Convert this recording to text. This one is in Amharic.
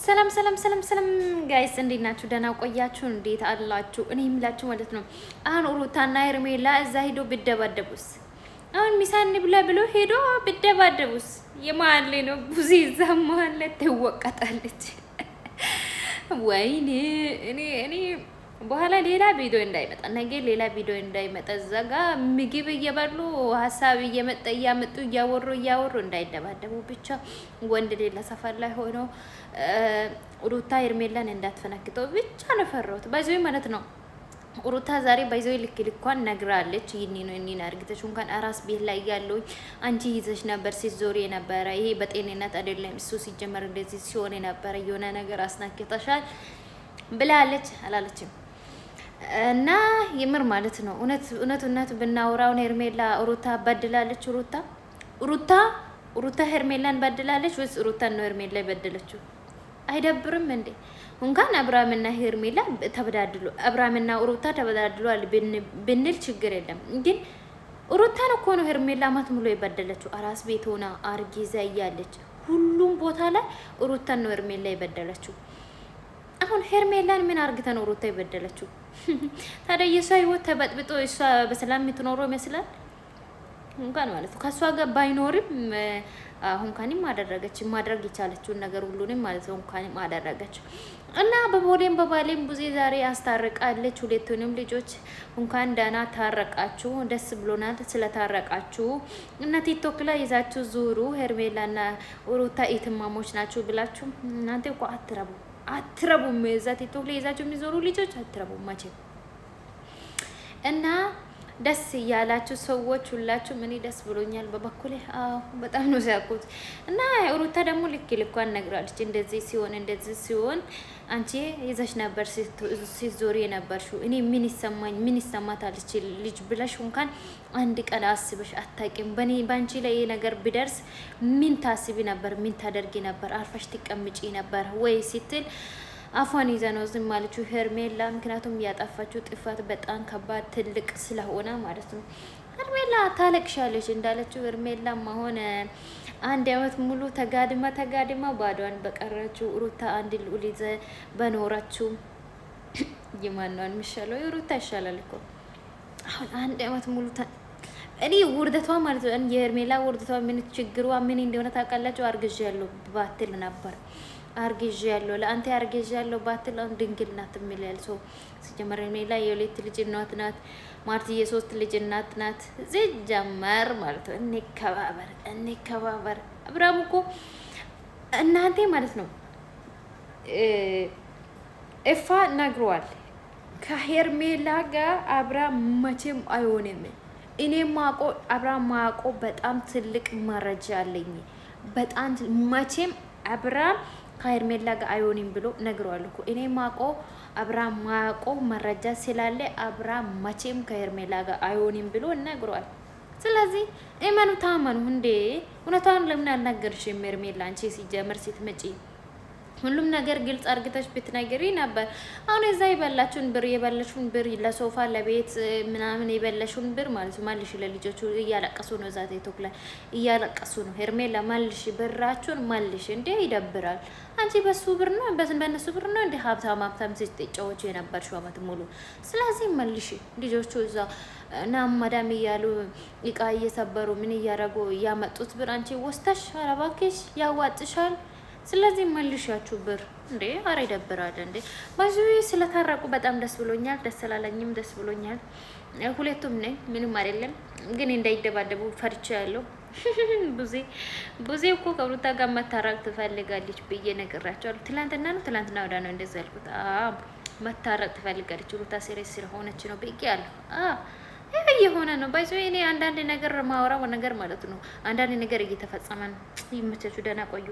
ሰላም ሰላም ሰላም ሰላም ጋይስ እንዴት ናችሁ? ደህና ቆያችሁ? እንዴት አላችሁ? እኔ የምላችሁ ማለት ነው አሁን ሩታና ሄርሜላ እዛ ሄዶ ብደባደቡስ? አሁን ሚሳን ብላ ብሎ ሄዶ ብደባደቡስ? የማለ ነው ቡዚ እዛ ማለ ትወቀጣለች። ወይኔ እኔ በኋላ ሌላ ቪዲዮ እንዳይመጣ ነገ ሌላ ቪዲዮ እንዳይመጣ እዛ ጋ ምግብ እየበሉ ሀሳብ እያመጡ እያወሩ እንዳይደባደቡ ብቻ ወንድ ሌላ ሰፈር ላይ ሆኖ ሩታ ሄርሜላን እንዳትፈነክተው ብቻ ነው ፈራሁት። ባይዘው ማለት ነው ሩታ ዛሬ ባይዘው ልኳን ነግራለች። ይሄን አርግተሽ እንኳን አራስ ቤት ላይ ያለው አንቺ ይዘሽ ነበር ሲዞር የነበረ ይሄ በጤንነት አይደለም። እሱ ሲጀመር እንደዚህ ሲሆን የነበረ የሆነ ነገር አስናክተሻል ብላለች አላለችም? እና የምር ማለት ነው እውነት ብናወራውን ሄርሜላ ሩታ በድላለች። ሩታ ሄርሜላን በድላለች ወይስ ሩታ ነው ሄርሜላ በደለችው? አይደብርም እንዴ? እንኳን አብርሃምና ሄርሜላ ተበዳድሉ አብርሃምና ሩታ ተበዳድሏል ብንል ችግር የለም። ግን ሩታን እኮ ነው ሄርሜላ አመት ሙሉ የበደለችው። አራስ ቤት ሆና አርጊዛ እያለች ሁሉም ቦታ ላይ ሩታን ነው ሄርሜላ የበደለችው። አሁን ሄርሜላን ምን አርግተ ነው ሩታ የበደለችው? ታዲያ የሷ ህይወት ተበጥብጦ እሷ በሰላም የምትኖረው ይመስላል? እንኳን ማለት ነው ከሷ ጋር ባይኖርም አሁን ካንም አደረገች ማድረግ የቻለችውን ነገር ሁሉንም ማለት ነው ካንም አደረገች። እና በባሌም ቡዜ ዛሬ አስታርቃለች ሁለቱንም ልጆች። እንኳን ደህና ታረቃችሁ፣ ደስ ብሎናል ስለታረቃችሁ። እና ቲክቶክ ላይ ይዛችሁ ዙሩ። ሄርሜላና ሩታ ኢትማሞች ናችሁ ብላችሁ እናንተ እኮ አትረቡም። እዛ ቲክቶክ ላይ ይዛችሁ የሚዞሩ ልጆች አትረቡም መቼም። እና ደስ እያላችሁ ሰዎች ሁላችሁም እኔ ደስ ብሎኛል በበኩሌ። በጣም ነው ሲያውቁት። እና ሩታ ደግሞ ልኳን ነግራለች። እንደዚህ ሲሆን አንቺ ይዘሽ ነበር ሲዞሪ የነበርሽው። እኔ ምን ይሰማታል ልጅ ብለሽ እንኳን አንድ ቀን አስበሽ አታውቂም። ባንቺ ላይ ይሄ ነገር ቢደርስ ምን ታስቢ ነበር? ምን ታደርጊ ነበር? አርፈሽ ትቀምጪ ነበር ወይ ስትል አፏን ይዛ ነው ዝም ማለችው ሄርሜላ። ምክንያቱም ያጠፋችው ጥፋት በጣም ከባድ ትልቅ ስለሆነ ማለት ነው። ሄርሜላ ታለቅሻለች እንዳለችው ሄርሜላ ማሆነ አንድ አመት ሙሉ ተጋድማ ባዷን በቀረችው ሩታ አንድ ልዑል ይዘ በኖራችው ይማናን የሚሻለው ሩታ ይሻላል እኮ። አሁን አንድ አመት ሙሉ እኔ ውርደቷ ማለት ነው የሄርሜላ ውርደቷ ምን ችግሯ ምን እንደሆነ ታውቃላችሁ? አርግዣለሁ ባትል ነበር አርግዣለሁ ለአንተ አርግዣለሁ ባትል አሁን ድንግል ናት የሚላል ሰው ሲጀመር ሄርሜላ የሁለት ልጅ እናት ናት። ማርቲ የሶስት ልጅ እናት ናት። ሲጀመር ማለት ነው እንከባበር። አብርሃም እኮ እናንተ ማለት ነው እፋ ነግሯል ከሄርሜላ ጋር አብርሃም መቼም አይሆንም። እኔ ማቆ አብርሃም ማቆ በጣም ትልቅ መረጃ አለኝ። በጣም መቼም አብርሃም ከሄርሜላ ጋር አይሆንም ብሎ ነግሯል እኮ። እኔ ማቆ አብርሃም ማቆ መረጃ ስላለ አብርሃም መቼም ከሄርሜላ ጋር አይሆንም ብሎ ነግሯል። ስለዚህ እመኑ ታመኑ እንዴ። እውነታውን ለምን አልናገርሽም ሄርሜላ? አንቺ ሲጀምር ስትመጪ ሁሉም ነገር ግልጽ አርግተሽ ብትነግሪ ነበር። አሁን እዛ የበላችሁን ብር ለሶፋ ለቤት ምናምን የበላሽውን ብር ማለት ማልሽ ለልጆቹ እያለቀሱ ነው። እዛ ቲክቶክ ላይ እያለቀሱ ነው። ሄርሜላ ማልሽ ብራችሁን ማልሽ። እንዴ ይደብራል። አንቺ በሱ ብር ነው በእነሱ ብር ነው እንደ ሀብታም ስትጫወቹ የነበርሽው አመት ሙሉ። ስለዚህ መልሽ። ልጆቹ እዛ እና ማዳም እያሉ እቃ እየሰበሩ ምን እያረጉ ያመጡት ብር አንቺ ወስተሽ አረባክሽ ያዋጥሻል። ስለዚህ መልሻችሁ ብር እንዴ። አረ ይደብራል እንዴ። ባዙ ስለታረቁ በጣም ደስ ብሎኛል። ደስ አላለኝም? ደስ ብሎኛል። ሁለቱም ነኝ ምንም አይደለም፣ ግን እንዳይደባደቡ ፈርቻለሁ። ቡዜ እኮ ከሩታ ጋር መታረቅ ትፈልጋለች ብዬ ነግራቸዋለሁ። ትላንትና ወዳ ነው እንደዛ ያልኩት። መታረቅ ትፈልጋለች ሩታ ሲሪየስ ስለሆነች ነው ብዬአለሁ። ይሄ የሆነ ነው ባይዞ። እኔ አንዳንድ ነገር ማወራው ነገር ማለት ነው አንዳንድ ነገር እየተፈጸመ ነው። ይመቻችሁ። ደህና ቆዩ።